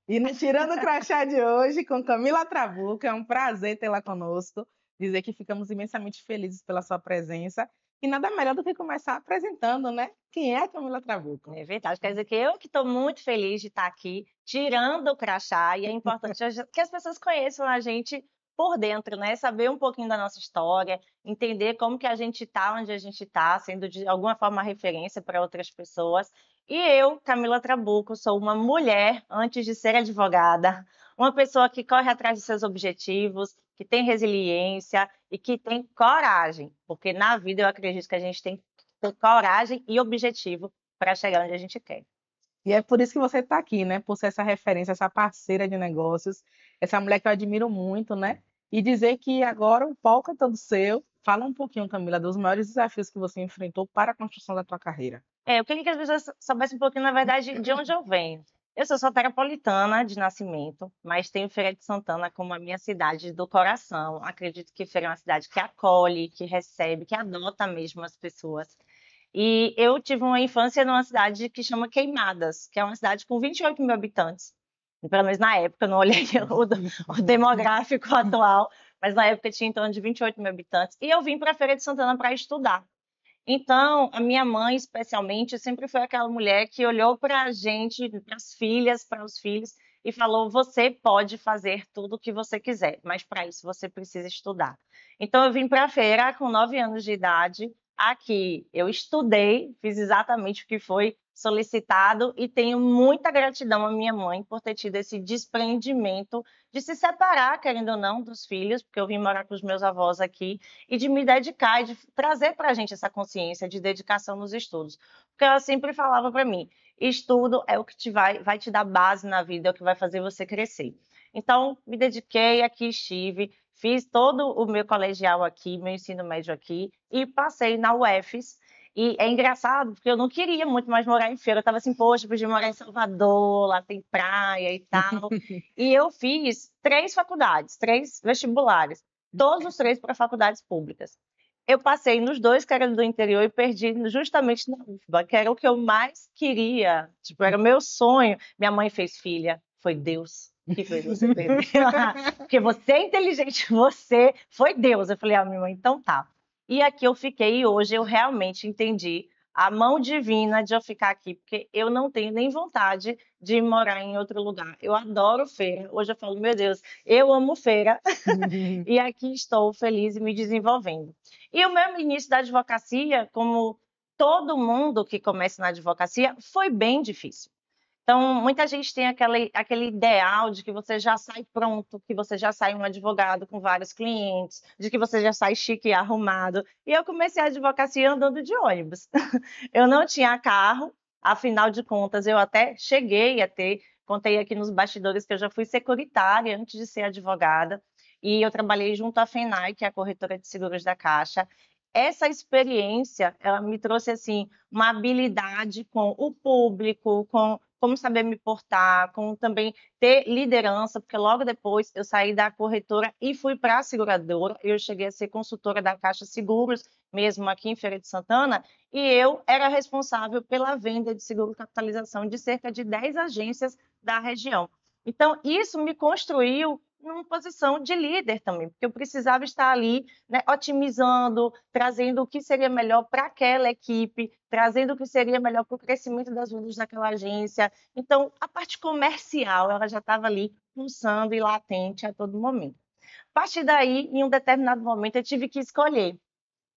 E no Tirando o Crachá de hoje, com Camila Trabuco, é um prazer tê-la conosco, dizer que ficamos imensamente felizes pela sua presença, e nada melhor do que começar apresentando, né, quem é a Camila Trabuco. É verdade, quer dizer que eu que estou muito feliz de estar aqui, tirando o crachá, e é importante que as pessoas conheçam a gente por dentro, né? Saber um pouquinho da nossa história, entender como que a gente está onde a gente está, sendo de alguma forma referência para outras pessoas. E eu, Camila Trabuco, sou uma mulher antes de ser advogada, uma pessoa que corre atrás de seus objetivos, que tem resiliência e que tem coragem, porque na vida eu acredito que a gente tem que ter coragem e objetivo para chegar onde a gente quer. E é por isso que você está aqui, né, por ser essa referência, essa parceira de negócios, essa mulher que eu admiro muito, né, e dizer que agora o palco é todo seu. Fala um pouquinho, Camila, dos maiores desafios que você enfrentou para a construção da tua carreira. Eu queria que as pessoas soubessem um pouquinho, na verdade, de onde eu venho. Eu sou soteropolitana de nascimento, mas tenho Feira de Santana como a minha cidade do coração. Acredito que Feira é uma cidade que acolhe, que recebe, que adota mesmo as pessoas. E eu tive uma infância numa cidade que chama Queimadas, que é uma cidade com 28 mil habitantes. Pelo menos na época, eu não olhei o demográfico atual, mas na época tinha em torno de 28 mil habitantes. E eu vim para a Feira de Santana para estudar. Então, a minha mãe, especialmente, sempre foi aquela mulher que olhou para a gente, para as filhas, para os filhos, e falou: você pode fazer tudo o que você quiser, mas para isso você precisa estudar. Então, eu vim para a feira com 9 anos de idade. Aqui eu estudei, fiz exatamente o que foi solicitado e tenho muita gratidão à minha mãe por ter tido esse desprendimento de se separar, querendo ou não, dos filhos, porque eu vim morar com os meus avós aqui e de me dedicar e de trazer para a gente essa consciência de dedicação nos estudos. Porque ela sempre falava para mim: estudo é o que vai te dar base na vida, é o que vai fazer você crescer. Então, me dediquei, aqui estive, fiz todo o meu colegial aqui, meu ensino médio aqui, e passei na UFES. E é engraçado, porque eu não queria muito mais morar em Feira. Eu estava assim, poxa, podia morar em Salvador, lá tem praia e tal. E eu fiz 3 faculdades, 3 vestibulares, todos os 3 para faculdades públicas. Eu passei nos 2 que eram do interior e perdi justamente na UFBA, que era o que eu mais queria, tipo, era o meu sonho. Minha mãe fez: filha, foi Deus que fez você perder, porque você é inteligente, você foi Deus. Eu falei: minha mãe, então tá. E aqui eu fiquei e hoje eu realmente entendi a mão divina de eu ficar aqui, porque eu não tenho nem vontade de morar em outro lugar. Eu adoro feira. Hoje eu falo: meu Deus, eu amo feira. E aqui estou feliz e me desenvolvendo. E o meu início da advocacia, como todo mundo que começa na advocacia, foi bem difícil. Então, muita gente tem aquele ideal de que você já sai pronto, que você já sai um advogado com vários clientes, de que você já sai chique e arrumado. E eu comecei a advocacia andando de ônibus. Eu não tinha carro, afinal de contas, eu até cheguei a ter, contei aqui nos bastidores que eu já fui securitária antes de ser advogada, e eu trabalhei junto à FENAI, que é a corretora de seguros da Caixa. Essa experiência, ela me trouxe assim uma habilidade com o público, com como saber me portar, com também ter liderança, porque logo depois eu saí da corretora e fui para a seguradora. Eu cheguei a ser consultora da Caixa Seguros, mesmo aqui em Feira de Santana, e eu era responsável pela venda de seguro capitalização de cerca de 10 agências da região. Então, isso me construiu numa posição de líder também, porque eu precisava estar ali, né, otimizando, trazendo o que seria melhor para aquela equipe, trazendo o que seria melhor para o crescimento das vendas daquela agência. Então, a parte comercial, ela já estava ali pulsando e latente a todo momento. A partir daí, em um determinado momento, eu tive que escolher: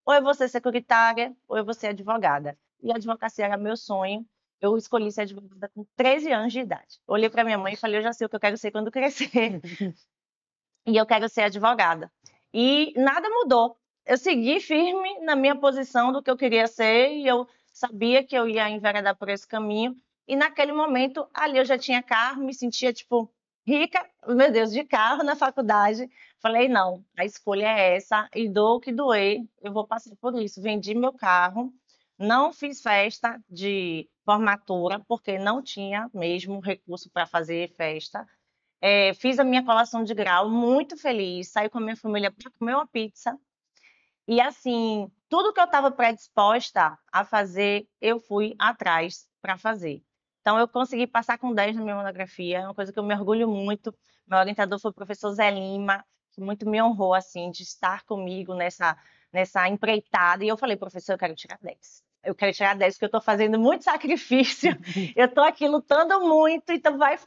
ou eu vou ser securitária, ou eu vou ser advogada. E a advocacia era meu sonho. Eu escolhi ser advogada com 13 anos de idade. Olhei para minha mãe e falei: eu já sei o que eu quero ser quando crescer. E eu quero ser advogada. E nada mudou. Eu segui firme na minha posição do que eu queria ser e eu sabia que eu ia enveredar por esse caminho. E naquele momento, ali eu já tinha carro, me sentia, tipo, rica, meu Deus, de carro na faculdade. Falei: não, a escolha é essa e dou o que doer, eu vou passar por isso. Vendi meu carro, não fiz festa de formatura, porque não tinha mesmo recurso para fazer festa. Fiz a minha colação de grau muito feliz, saí com a minha família para comer uma pizza. E assim, tudo que eu estava predisposta a fazer, eu fui atrás para fazer. Então, eu consegui passar com 10 na minha monografia, é uma coisa que eu me orgulho muito. Meu orientador foi o professor Zé Lima, que muito me honrou, assim, de estar comigo nessa empreitada. E eu falei, professor, eu quero tirar 10. Eu quero tirar 10 porque eu estou fazendo muito sacrifício, eu estou aqui lutando muito, então vai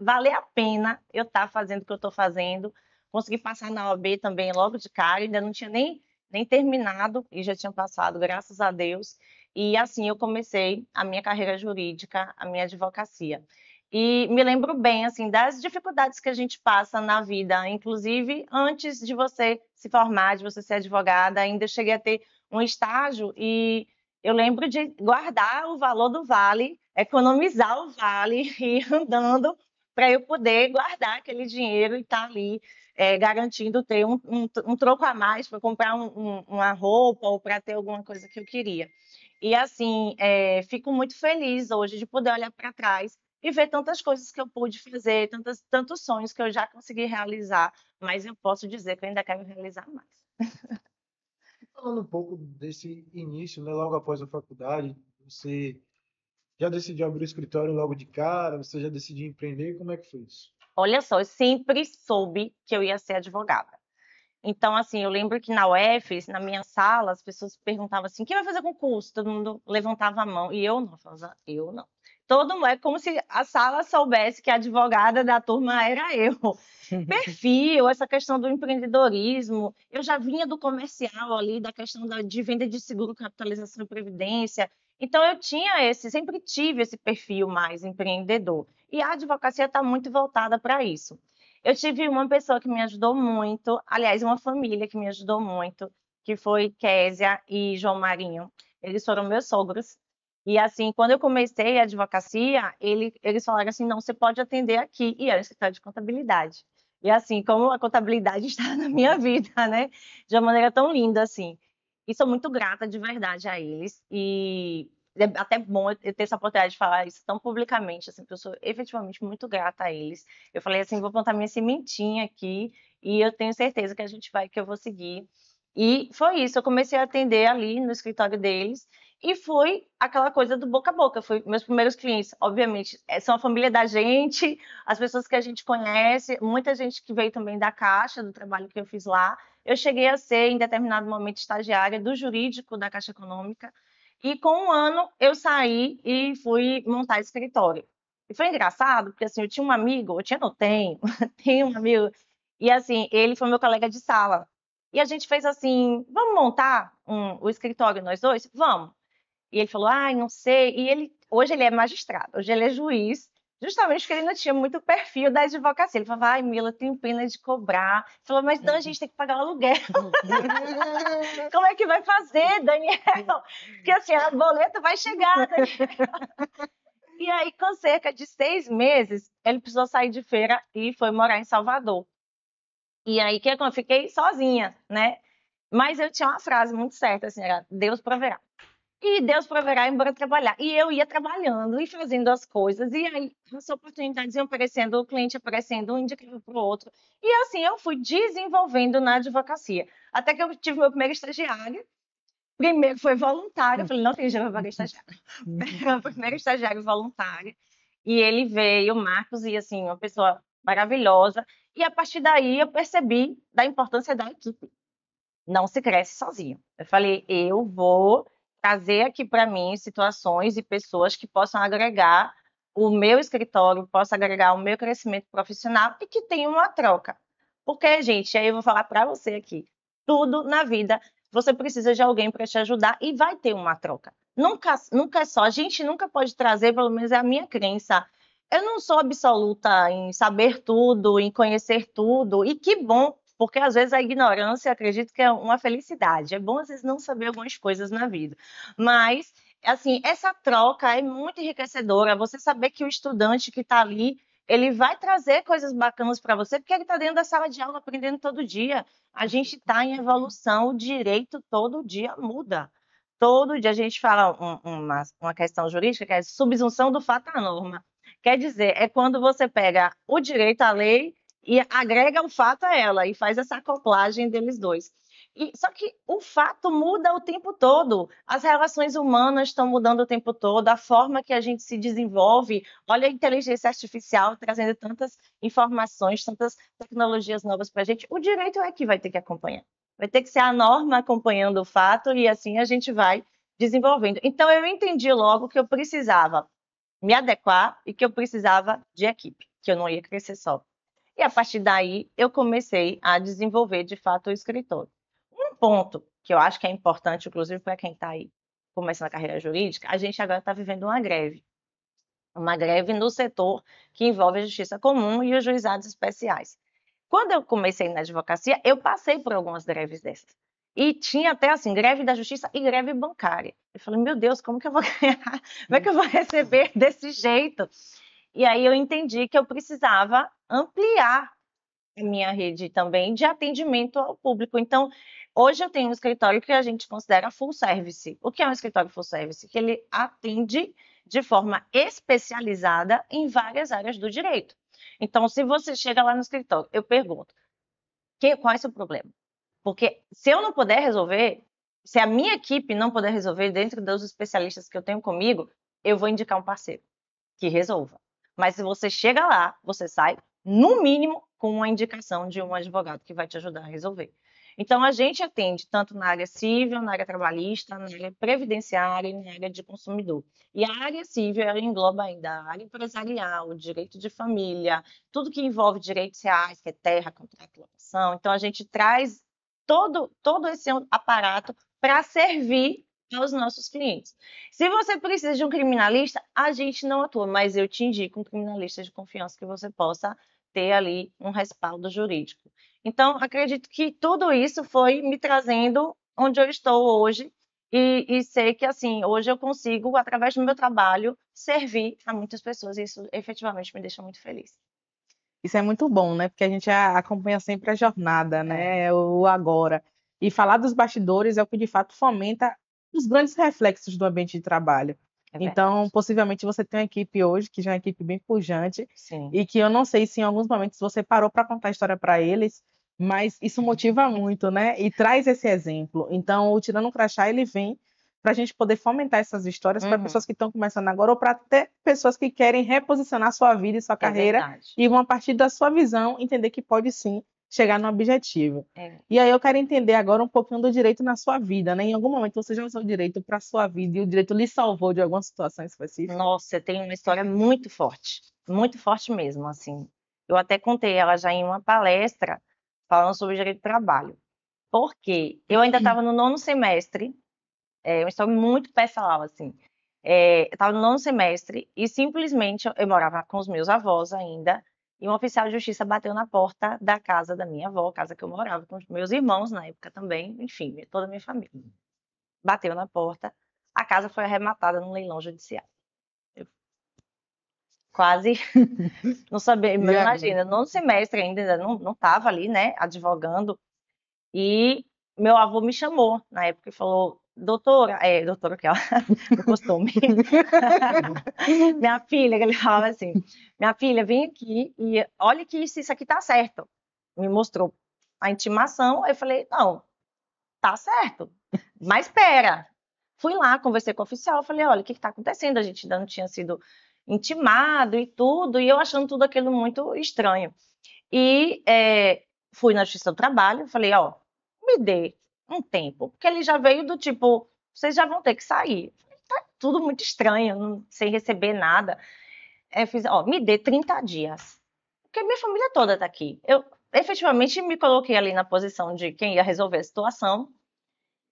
valer a pena eu estar fazendo o que eu estou fazendo. Consegui passar na OAB também logo de cara, ainda não tinha nem terminado e já tinha passado, graças a Deus. E assim eu comecei a minha carreira jurídica, a minha advocacia. E me lembro bem assim das dificuldades que a gente passa na vida, inclusive antes de você se formar, de você ser advogada, ainda cheguei a ter um estágio e eu lembro de guardar o valor do vale, economizar o vale e ir andando para eu poder guardar aquele dinheiro e estar ali garantindo ter um troco a mais para comprar uma roupa ou para ter alguma coisa que eu queria. E assim, fico muito feliz hoje de poder olhar para trás e ver tantas coisas que eu pude fazer, tantos sonhos que eu já consegui realizar, mas eu posso dizer que eu ainda quero realizar mais. Falando um pouco desse início, né, logo após a faculdade, você já decidiu abrir o escritório logo de cara? Você já decidiu empreender? Como é que foi isso? Olha só, eu sempre soube que eu ia ser advogada. Então, assim, eu lembro que na UF, na minha sala, as pessoas perguntavam assim: quem vai fazer concurso? Todo mundo levantava a mão. E eu não, falava, eu não. Todo mundo, é como se a sala soubesse que a advogada da turma era eu. Perfil, essa questão do empreendedorismo, eu já vinha do comercial ali, da questão de venda de seguro, capitalização e previdência. Então, eu tinha sempre tive esse perfil mais empreendedor. E a advocacia está muito voltada para isso. Eu tive uma pessoa que me ajudou muito, aliás, uma família que me ajudou muito, que foi Késia e João Marinho. Eles foram meus sogros. E assim, quando eu comecei a advocacia, eles falaram assim: não, você pode atender aqui. E era um escritório de contabilidade. E assim, como a contabilidade está na minha vida, né? De uma maneira tão linda assim. E sou muito grata de verdade a eles. E é até bom eu ter essa oportunidade de falar isso tão publicamente, assim, porque eu sou efetivamente muito grata a eles. Eu falei assim, vou plantar minha sementinha aqui e eu tenho certeza que eu vou seguir. E foi isso, eu comecei a atender ali no escritório deles e foi aquela coisa do boca a boca. Foi meus primeiros clientes, obviamente, são a família da gente, as pessoas que a gente conhece, muita gente que veio também da Caixa, do trabalho que eu fiz lá. Eu cheguei a ser, em determinado momento, estagiária do jurídico da Caixa Econômica. E com um ano eu saí e fui montar escritório. E foi engraçado, porque assim, eu tinha um amigo, eu tinha, não tenho, tenho um amigo, e assim, ele foi meu colega de sala. E a gente fez assim, vamos montar o escritório nós dois? Vamos. E ele falou, ai, não sei. E hoje ele é magistrado, hoje ele é juiz, justamente porque ele não tinha muito perfil da advocacia. Ele falava, ai, Mila, tenho pena de cobrar. Ele falou, mas não, a gente tem que pagar o aluguel. Como é que vai fazer, Daniel? Porque assim, a boleta vai chegar, Daniel. E aí, com cerca de 6 meses, ele precisou sair de feira e foi morar em Salvador. E aí, que eu fiquei sozinha, né? Mas eu tinha uma frase muito certa, assim, era Deus proverá. E Deus proverá embora trabalhar. E eu ia trabalhando e fazendo as coisas. E aí as oportunidades iam aparecendo, o cliente aparecendo, um indicava para o outro. E assim eu fui desenvolvendo na advocacia. Até que eu tive meu primeiro estagiário. Primeiro foi voluntário. Eu falei, não tem jeito para estagiário. Meu primeiro estagiário voluntário. E ele veio, o Marcos, e assim, uma pessoa maravilhosa. E a partir daí eu percebi da importância da equipe. Não se cresce sozinho. Eu falei, eu vou trazer aqui para mim situações e pessoas que possam agregar o meu escritório, possam agregar o meu crescimento profissional e que tenham uma troca. Porque, gente, aí eu vou falar para você aqui, tudo na vida você precisa de alguém para te ajudar e vai ter uma troca. Nunca é só, a gente nunca pode trazer, pelo menos é a minha crença. Eu não sou absoluta em saber tudo, em conhecer tudo, e que bom porque às vezes a ignorância, acredito que é uma felicidade. É bom às vezes não saber algumas coisas na vida. Mas, assim, essa troca é muito enriquecedora. Você saber que o estudante que está ali, ele vai trazer coisas bacanas para você, porque ele está dentro da sala de aula aprendendo todo dia. A gente está em evolução, o direito todo dia muda. Todo dia a gente fala uma questão jurídica, que é subsunção do fato à norma. Quer dizer, é quando você pega o direito à lei e agrega o fato a ela e faz essa acoplagem deles dois. Só que o fato muda o tempo todo. As relações humanas estão mudando o tempo todo, a forma que a gente se desenvolve. Olha a inteligência artificial trazendo tantas informações, tantas tecnologias novas para a gente. O direito é que vai ter que acompanhar. Vai ter que ser a norma acompanhando o fato e assim a gente vai desenvolvendo. Então eu entendi logo que eu precisava me adequar e que eu precisava de equipe, que eu não ia crescer só. E a partir daí eu comecei a desenvolver de fato o escritório. Um ponto que eu acho que é importante, inclusive para quem está aí começando a carreira jurídica, a gente agora está vivendo uma greve no setor que envolve a justiça comum e os juizados especiais. Quando eu comecei na advocacia, eu passei por algumas greves dessas. E tinha até assim, greve da justiça e greve bancária. Eu falei, meu Deus, como que eu vou ganhar? Como é que eu vou receber desse jeito? E aí eu entendi que eu precisava ampliar a minha rede também de atendimento ao público. Então, hoje eu tenho um escritório que a gente considera full service. O que é um escritório full service? Que ele atende de forma especializada em várias áreas do direito. Então, se você chega lá no escritório, eu pergunto, qual é o seu problema? Porque se eu não puder resolver, se a minha equipe não puder resolver dentro dos especialistas que eu tenho comigo, eu vou indicar um parceiro que resolva. Mas se você chega lá, você sai, no mínimo, com uma indicação de um advogado que vai te ajudar a resolver. Então, a gente atende tanto na área civil, na área trabalhista, na área previdenciária e na área de consumidor. E a área civil, ela engloba ainda a área empresarial, o direito de família, tudo que envolve direitos reais, que é terra, contrato, locação. Então, a gente traz todo esse aparato para servir aos nossos clientes. Se você precisa de um criminalista, a gente não atua, mas eu te indico um criminalista de confiança que você possa ter ali um respaldo jurídico. Então, acredito que tudo isso foi me trazendo onde eu estou hoje e sei que, assim, hoje eu consigo, através do meu trabalho, servir a muitas pessoas e isso efetivamente me deixa muito feliz. Isso é muito bom, né? Porque a gente acompanha sempre a jornada, né? O agora. E falar dos bastidores é o que de fato fomenta os grandes reflexos do ambiente de trabalho. Então, possivelmente você tem uma equipe hoje que já é uma equipe bem pujante Sim. e que eu não sei se em alguns momentos você parou para contar a história para eles, mas isso motiva muito, né? E traz esse exemplo. Então, o Tirando um Crachá, ele vem para a gente poder fomentar essas histórias para pessoas que estão começando agora ou para até pessoas que querem reposicionar sua vida e sua carreira e vão, a partir da sua visão, entender que pode sim chegar no objetivo. E aí eu quero entender agora um pouquinho do direito na sua vida, né? Em algum momento você já usou o direito para a sua vida e o direito lhe salvou de alguma situação específica? Nossa, eu tenho uma história muito forte mesmo, assim. Eu até contei ela já em uma palestra falando sobre direito do trabalho. Porque eu ainda estava no 9º semestre, uma história muito pessoal, assim. Eu estava no 9º semestre e simplesmente eu morava com os meus avós ainda, e um oficial de justiça bateu na porta da casa da minha avó, casa que eu morava com os meus irmãos na época também, enfim, toda a minha família. Bateu na porta, a casa foi arrematada num leilão judicial. Eu quase não sabia, imagina, no 9º semestre ainda não estava ali, né, advogando, e meu avô me chamou na época e falou, doutora que é o costume, minha filha, que ele falava assim, minha filha, vem aqui e olha que isso aqui tá certo. Me mostrou a intimação, aí eu falei, não, tá certo, mas espera. Fui lá, conversei com o oficial, falei, olha, o que está acontecendo? A gente ainda não tinha sido intimado e tudo, e eu achando tudo aquilo muito estranho. E fui na Justiça do Trabalho, falei, ó, me dê um tempo, porque ele já veio do tipo, vocês já vão ter que sair. Tá tudo muito estranho, sem receber nada. Fiz, ó, me dê 30 dias, porque minha família toda tá aqui. Eu efetivamente me coloquei ali na posição de quem ia resolver a situação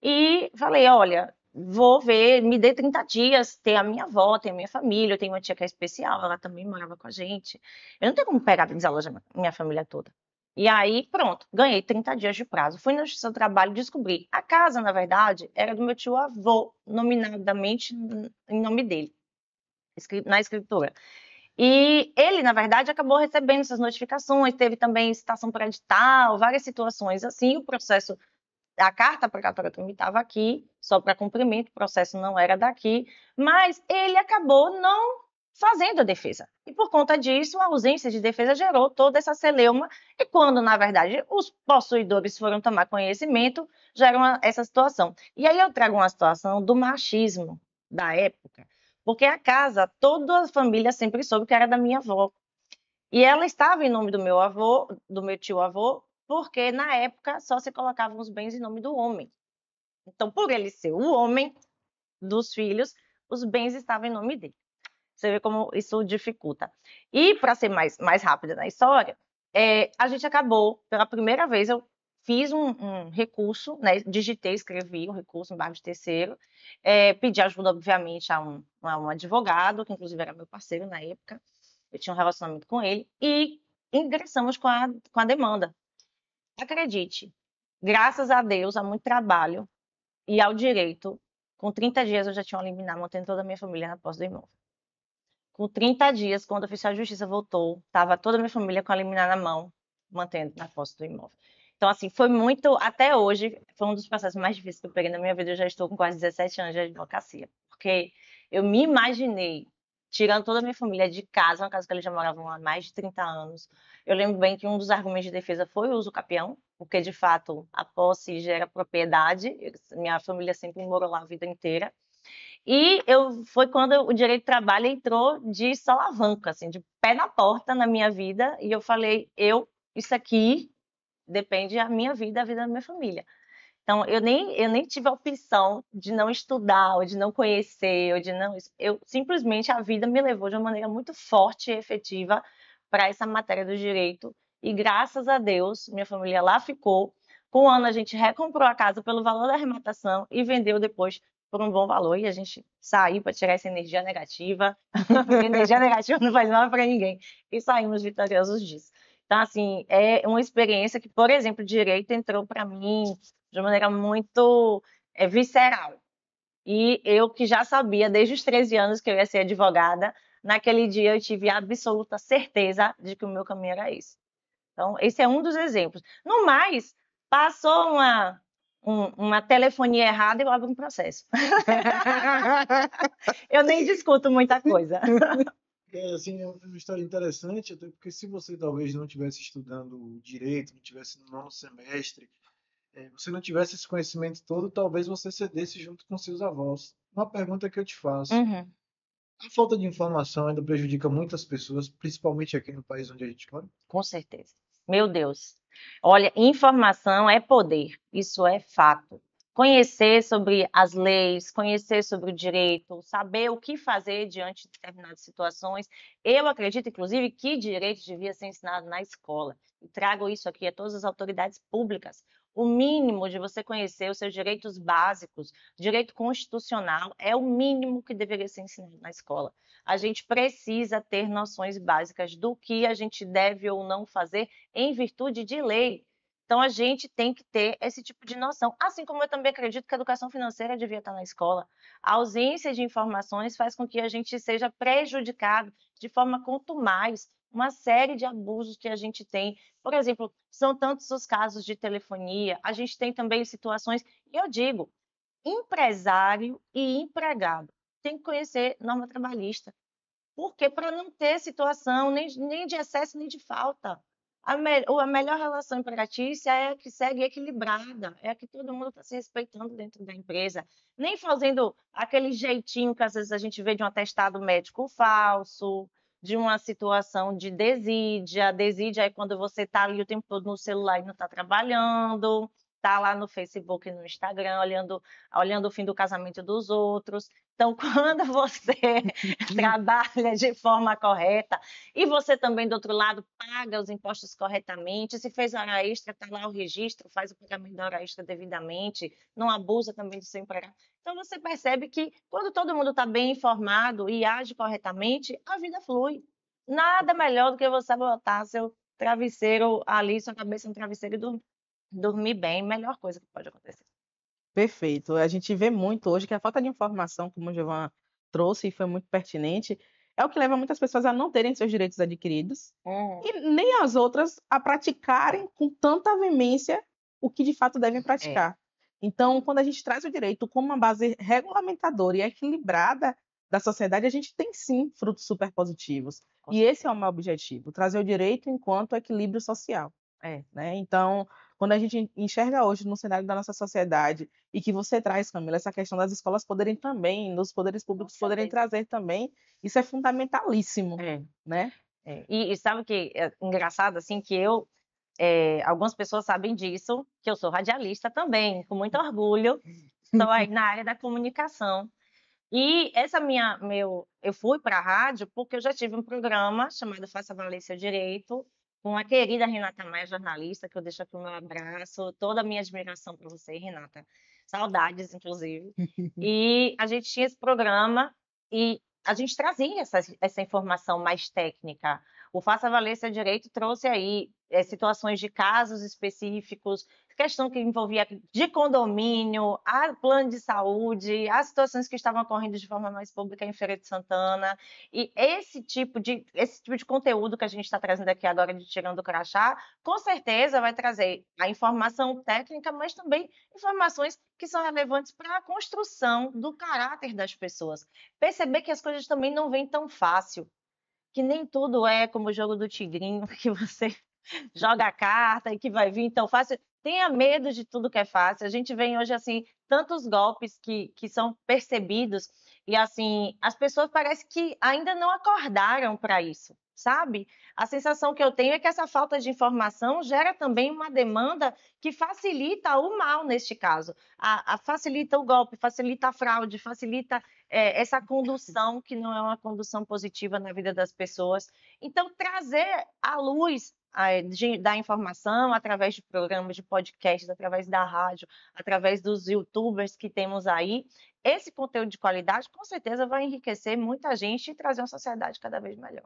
e falei, olha, vou ver, me dê 30 dias, tem a minha avó, tem a minha família, eu tenho uma tia que é especial, ela também morava com a gente. Eu não tenho como pegar e desalojar minha família toda. E aí, pronto, ganhei 30 dias de prazo. Fui na Justiça do Trabalho e descobri. A casa, na verdade, era do meu tio-avô, nominadamente em nome dele, na escritura. E ele, na verdade, acabou recebendo essas notificações, teve também citação por edital, várias situações assim, o processo, a carta precatória também estava aqui, só para cumprimento, o processo não era daqui, mas ele acabou não fazendo a defesa. E por conta disso, a ausência de defesa gerou toda essa celeuma, e quando, na verdade, os possuidores foram tomar conhecimento, gerou essa situação. E aí eu trago uma situação do machismo da época, porque a casa, toda a família sempre soube que era da minha avó. E ela estava em nome do meu avô, do meu tio-avô, porque na época só se colocavam os bens em nome do homem. Então, por ele ser o homem dos filhos, os bens estavam em nome dele. Você vê como isso dificulta. E, para ser mais rápida na história, a gente acabou, pela primeira vez, eu fiz um recurso, né, digitei, escrevi um recurso embargo de terceiro, pedi ajuda, obviamente, a um advogado, que inclusive era meu parceiro na época, eu tinha um relacionamento com ele, e ingressamos com a demanda. Acredite, graças a Deus, a muito trabalho e ao direito, com 30 dias eu já tinha eliminado, mantendo toda a minha família na posse do imóvel. Com 30 dias, quando o oficial de justiça voltou, estava toda a minha família com a liminar na mão, mantendo na posse do imóvel. Então, assim, foi muito, até hoje, foi um dos processos mais difíceis que eu peguei na minha vida. Eu já estou com quase 17 anos de advocacia, porque eu me imaginei tirando toda a minha família de casa, uma casa que eles já moravam há mais de 30 anos. Eu lembro bem que um dos argumentos de defesa foi o uso capião, porque, de fato, a posse gera propriedade. Minha família sempre morou lá a vida inteira. E foi quando o direito do trabalho entrou de solavanco, assim, de pé na porta na minha vida, e eu falei, isso aqui depende da minha vida, da vida da minha família. Então, eu nem tive a opção de não estudar, ou de não conhecer, ou de não... Eu simplesmente, a vida me levou de uma maneira muito forte e efetiva para essa matéria do direito, e graças a Deus, minha família lá ficou. Com um ano, a gente recomprou a casa pelo valor da arrematação e vendeu depois por um bom valor, e a gente saiu para tirar essa energia negativa, porque energia negativa não faz mal para ninguém, e saímos vitoriosos disso. Então, assim, é uma experiência que, por exemplo, o direito entrou para mim de maneira muito visceral. E eu que já sabia desde os 13 anos que eu ia ser advogada, naquele dia eu tive absoluta certeza de que o meu caminho era esse. Então, esse é um dos exemplos. No mais, passou uma telefonia errada e eu abro um processo. Eu nem discuto muita coisa. Assim, é uma história interessante, até porque se você talvez não estivesse estudando direito, não estivesse no nono semestre, você não tivesse esse conhecimento todo, talvez você cedesse junto com seus avós. Uma pergunta que eu te faço: Uhum, a falta de informação ainda prejudica muitas pessoas, principalmente aqui no país onde a gente mora? com certeza. Meu Deus. Olha, informação é poder, isso é fato. Conhecer sobre as leis, conhecer sobre o direito, saber o que fazer diante de determinadas situações. Eu acredito, inclusive, que direito devia ser ensinado na escola. E trago isso aqui a todas as autoridades públicas. O mínimo de você conhecer os seus direitos básicos, direito constitucional, é o mínimo que deveria ser ensinado na escola. A gente precisa ter noções básicas do que a gente deve ou não fazer em virtude de lei. Então, a gente tem que ter esse tipo de noção. Assim como eu também acredito que a educação financeira devia estar na escola. A ausência de informações faz com que a gente seja prejudicado de forma contumaz. Uma série de abusos que a gente tem. Por exemplo, são tantos os casos de telefonia. A gente tem também situações, e eu digo, empresário e empregado tem que conhecer norma trabalhista. Por quê? Para não ter situação nem de excesso nem de falta. A melhor relação empregatícia é a que segue equilibrada, é a que todo mundo está se respeitando dentro da empresa, nem fazendo aquele jeitinho que às vezes a gente vê de um atestado médico falso, de uma situação de desídia. Desídia é quando você está ali o tempo todo no celular e não está trabalhando, está lá no Facebook e no Instagram, olhando o fim do casamento dos outros. Então, quando você trabalha de forma correta e você também, do outro lado, paga os impostos corretamente, se fez hora extra, está lá o registro, faz o pagamento da hora extra devidamente, não abusa também do seu empregado. Então, você percebe que quando todo mundo está bem informado e age corretamente, a vida flui. Nada melhor do que você botar seu travesseiro ali, sua cabeça no travesseiro e dormir bem. Melhor coisa que pode acontecer. Perfeito. A gente vê muito hoje que a falta de informação, como o Giovanna trouxe e foi muito pertinente, é o que leva muitas pessoas a não terem seus direitos adquiridos e nem as outras a praticarem com tanta veemência o que de fato devem praticar. Então, quando a gente traz o direito como uma base regulamentadora e equilibrada, da sociedade, a gente tem sim frutos super positivos. E esse é o meu objetivo, trazer o direito enquanto equilíbrio social. Né? Então, quando a gente enxerga hoje no cenário da nossa sociedade, e que você traz, Camila, essa questão das escolas poderem também, dos poderes públicos poderem trazer também, isso é fundamentalíssimo, né? E sabe que é engraçado, assim, que algumas pessoas sabem disso, que eu sou radialista também, com muito orgulho, estou aí na área da comunicação. E eu fui para a rádio porque eu já tive um programa chamado Faça Valer Seu Direito, com a querida Renata Maia, jornalista, que eu deixo aqui o meu abraço, toda a minha admiração para você, Renata. Saudades, inclusive. E a gente tinha esse programa e a gente trazia essa informação mais técnica. O Faça Valer Seu Direito trouxe aí situações de casos específicos, questão que envolvia de condomínio, a plano de saúde, as situações que estavam ocorrendo de forma mais pública em Feira de Santana. E esse tipo de conteúdo que a gente está trazendo aqui agora de Tirando o Crachá, com certeza vai trazer a informação técnica, mas também informações que são relevantes para a construção do caráter das pessoas. Perceber que as coisas também não vêm tão fácil, que nem tudo é como o jogo do tigrinho, que você joga a carta e que vai vir tão fácil. Tenha medo de tudo que é fácil. A gente vê hoje, assim, tantos golpes que são percebidos e, assim, as pessoas parecem que ainda não acordaram para isso, sabe? A sensação que eu tenho é que essa falta de informação gera também uma demanda que facilita o mal, neste caso. Facilita o golpe, facilita a fraude, facilita essa condução que não é uma condução positiva na vida das pessoas. Então, trazer à luz da informação através de programas, de podcasts, através da rádio, através dos youtubers que temos aí, esse conteúdo de qualidade com certeza vai enriquecer muita gente e trazer uma sociedade cada vez melhor.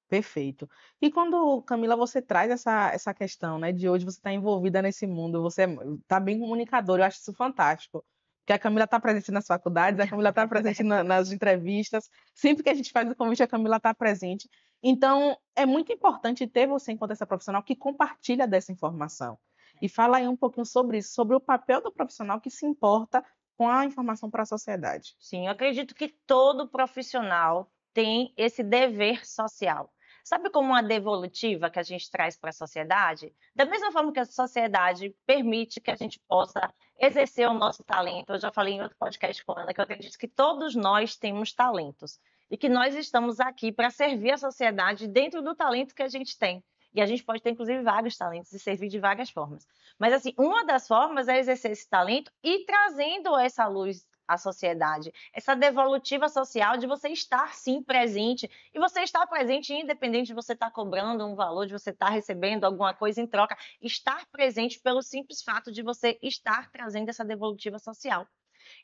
Perfeito. E quando, Camila, você traz essa questão, né, de hoje você está envolvida nesse mundo, você está bem comunicadora, eu acho isso fantástico. Porque a Camila está presente nas faculdades, a Camila está presente nas entrevistas, sempre que a gente faz o convite, a Camila está presente. Então, é muito importante ter você, enquanto essa profissional, que compartilha dessa informação. E fala aí um pouquinho sobre isso, sobre o papel do profissional que se importa com a informação para a sociedade. Sim, eu acredito que todo profissional tem esse dever social. Sabe como uma devolutiva que a gente traz para a sociedade? Da mesma forma que a sociedade permite que a gente possa exercer o nosso talento. Eu já falei em outro podcast com a Ana que eu acredito que todos nós temos talentos e que nós estamos aqui para servir a sociedade dentro do talento que a gente tem. E a gente pode ter, inclusive, vários talentos e servir de várias formas. Mas, assim, uma das formas é exercer esse talento e trazendo essa luz à sociedade, essa devolutiva social de você estar, sim, presente. E você estar presente, independente de você estar cobrando um valor, de você estar recebendo alguma coisa em troca, estar presente pelo simples fato de você estar trazendo essa devolutiva social.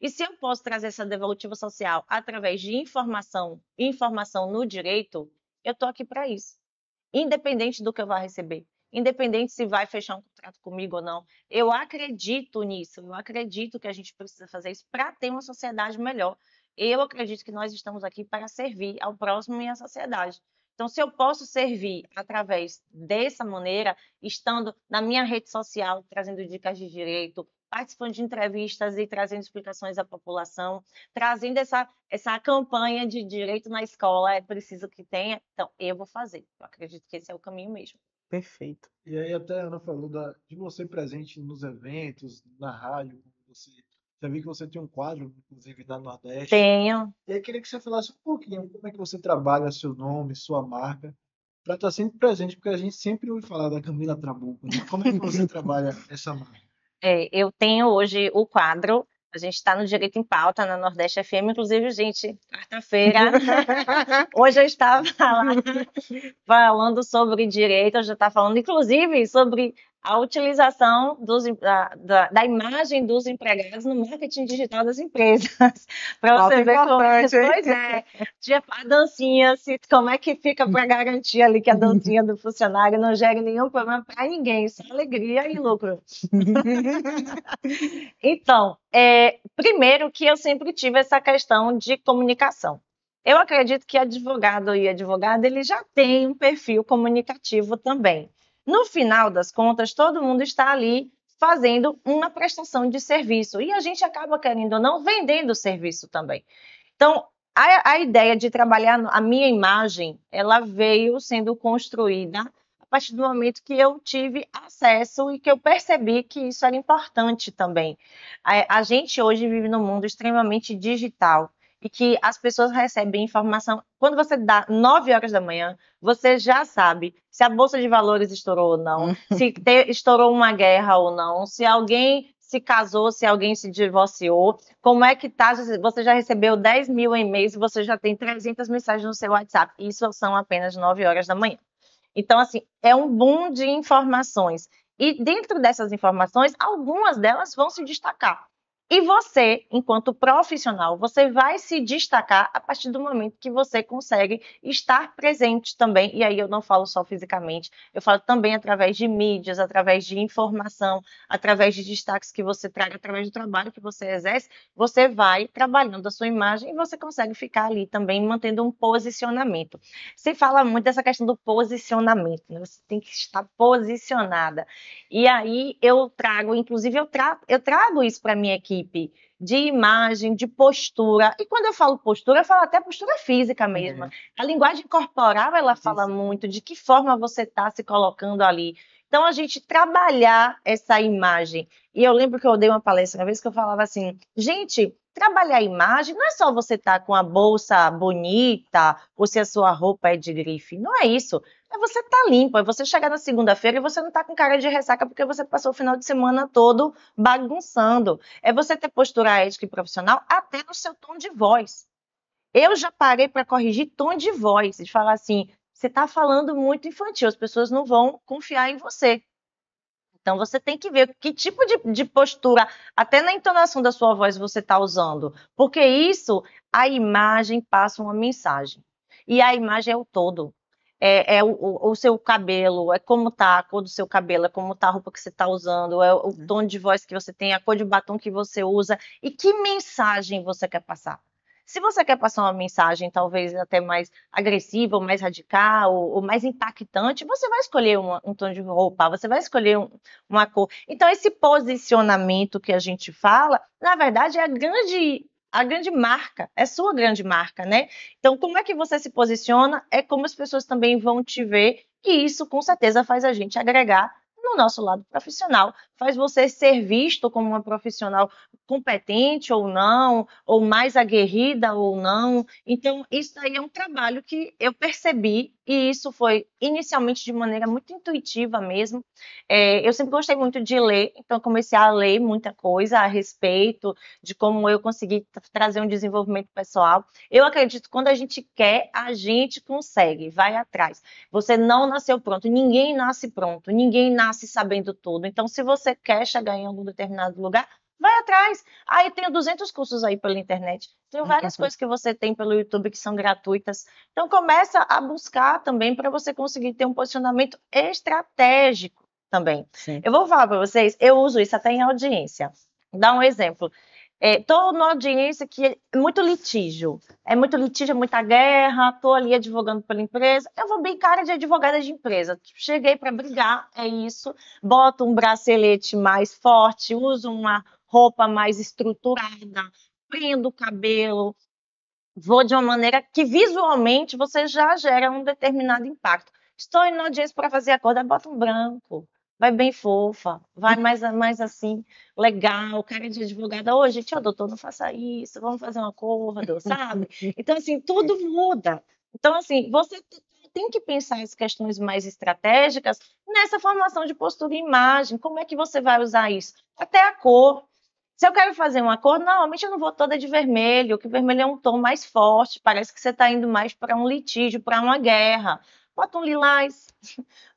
E se eu posso trazer essa devolutiva social através de informação no direito, eu estou aqui para isso. Independente do que eu vá receber, independente se vai fechar um contrato comigo ou não. Eu acredito nisso, eu acredito que a gente precisa fazer isso para ter uma sociedade melhor. Eu acredito que nós estamos aqui para servir ao próximo e à sociedade. Então, se eu posso servir através dessa maneira, estando na minha rede social, trazendo dicas de direito, participando de entrevistas e trazendo explicações à população, trazendo essa campanha de direito na escola, é preciso que tenha, então eu vou fazer. Eu acredito que esse é o caminho mesmo. Perfeito. E aí até a Ana falou de você presente nos eventos, na rádio, você já vi que você tem um quadro, inclusive, da Nordeste. Tenho. E aí queria que você falasse um pouquinho como é que você trabalha seu nome, sua marca, para estar sempre presente, porque a gente sempre ouve falar da Camila Trabuco, né? Como é que você trabalha essa marca? Eu tenho hoje o quadro, a gente está no Direito em Pauta, na Nordeste FM, inclusive, gente, quarta-feira, hoje eu estava lá falando sobre direito, eu já estava falando, inclusive, sobre a utilização da imagem dos empregados no marketing digital das empresas. Para você ver como pois é, tipo, a dancinha, como é que fica para garantir ali que a dancinha do funcionário não gere nenhum problema para ninguém, só alegria e lucro. Então, primeiro que eu sempre tive essa questão de comunicação. Eu acredito que advogado e advogada, ele já tem um perfil comunicativo também. No final das contas, todo mundo está ali fazendo uma prestação de serviço e a gente acaba, querendo ou não, vendendo serviço também. Então, A ideia de trabalhar a minha imagem, ela veio sendo construída a partir do momento que eu tive acesso e que eu percebi que isso era importante também. A gente hoje vive num mundo extremamente digital e que as pessoas recebem informação. Quando você dá 9 horas da manhã, você já sabe se a Bolsa de Valores estourou ou não, se estourou uma guerra ou não, se alguém se casou, se alguém se divorciou, como é que tá? Você já recebeu 10 mil e-mails e você já tem 300 mensagens no seu WhatsApp. Isso são apenas 9 horas da manhã. Então, assim, é um boom de informações. E dentro dessas informações, algumas delas vão se destacar. E você, enquanto profissional, você vai se destacar a partir do momento que você consegue estar presente também. E aí eu não falo só fisicamente, eu falo também através de mídias, através de informação, através de destaques que você traga, através do trabalho que você exerce, você vai trabalhando a sua imagem e você consegue ficar ali também mantendo um posicionamento. Se fala muito dessa questão do posicionamento, né? Você tem que estar posicionada. E aí eu trago, inclusive eu trago isso para a minha equipe, de imagem, de postura. E quando eu falo postura, eu falo até postura física mesmo. A linguagem corporal, ela fala muito de que forma você está se colocando ali. Então, a gente trabalhar essa imagem. E eu lembro que eu dei uma palestra uma vez que eu falava assim, gente, trabalhar a imagem não é só você estar com a bolsa bonita ou se a sua roupa é de grife. Não é isso. É você estar limpo, é você chegar na segunda-feira e você não estar com cara de ressaca porque você passou o final de semana todo bagunçando. É você ter postura ética e profissional até no seu tom de voz. Eu já parei para corrigir tom de voz, de falar assim, você está falando muito infantil, as pessoas não vão confiar em você. Então, você tem que ver que tipo de postura, até na entonação da sua voz, você está usando. Porque isso, a imagem passa uma mensagem. E a imagem é o todo. É o seu cabelo, é como tá a cor do seu cabelo, é como tá a roupa que você está usando, é o tom de voz que você tem, a cor de batom que você usa e que mensagem você quer passar. Se você quer passar uma mensagem talvez até mais agressiva, ou mais radical, ou mais impactante, você vai escolher um tom de roupa, você vai escolher uma cor. Então, esse posicionamento que a gente fala, na verdade, é a grande marca, é sua grande marca, né? Então, como é que você se posiciona? É como as pessoas também vão te ver, e isso com certeza faz a gente agregar no nosso lado profissional, faz você ser visto como uma profissional competente ou não, ou mais aguerrida ou não. Então, isso aí é um trabalho que eu percebi, e isso foi inicialmente de maneira muito intuitiva mesmo. Eu sempre gostei muito de ler, então comecei a ler muita coisa a respeito de como eu consegui trazer um desenvolvimento pessoal. Eu acredito que quando a gente quer, a gente consegue, vai atrás. Você não nasceu pronto, ninguém nasce pronto, ninguém nasce sabendo tudo. Então, se você quer chegar em algum determinado lugar, vai atrás. Aí tem 200 cursos aí pela internet. Tem várias coisas que você tem pelo YouTube que são gratuitas. Então começa a buscar também para você conseguir ter um posicionamento estratégico também. Sim. Eu vou falar para vocês, eu uso isso até em audiência. Dá um exemplo. Estou numa audiência que é muito litígio, é muita guerra, estou ali advogando pela empresa, eu vou bem cara de advogada de empresa, cheguei para brigar, é isso, boto um bracelete mais forte, uso uma roupa mais estruturada, prendo o cabelo, vou de uma maneira que visualmente você já gera um determinado impacto. Estou indo na audiência para fazer acordo, bota um branco, vai bem fofa, vai mais assim, legal, cara de advogada, ô, gente, ó, doutor, não faça isso, vamos fazer um acordo, sabe? Então, assim, tudo muda. Então, assim, você tem que pensar as questões mais estratégicas nessa formação de postura e imagem, como é que você vai usar isso? Até a cor. Se eu quero fazer uma cor, normalmente eu não vou toda de vermelho, que o vermelho é um tom mais forte, parece que você está indo mais para um litígio, para uma guerra. Bota um lilás,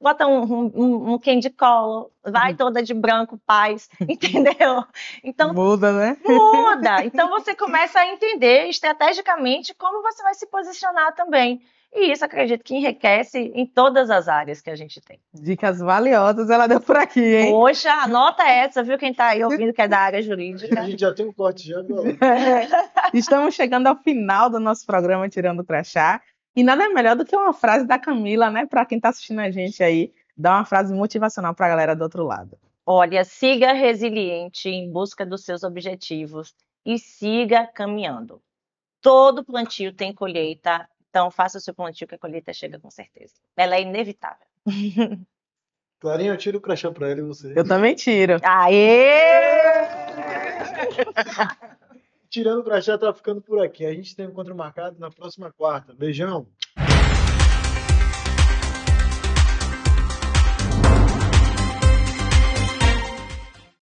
bota um candy color, vai toda de branco, paz, entendeu? Então, muda, né? Muda. Então, você começa a entender estrategicamente como você vai se posicionar também. E isso, acredito que enriquece em todas as áreas que a gente tem. Dicas valiosas ela deu por aqui, hein? Poxa, anota essa, viu? Quem está aí ouvindo que é da área A jurídica. gente já tem um corte já agora. Estamos chegando ao final do nosso programa Tirando o Crachá. E nada melhor do que uma frase da Camila, né? Para quem está assistindo a gente aí, dar uma frase motivacional para a galera do outro lado. Olha, siga resiliente em busca dos seus objetivos e siga caminhando. todo plantio tem colheita, então faça o seu plantio que a colheita chega com certeza. Ela é inevitável. Clarinha, eu tiro o crachá pra ela e você. Eu também tiro. Aê! Tirando o crachá, tá ficando por aqui. A gente tem um encontro marcado na próxima quarta. Beijão!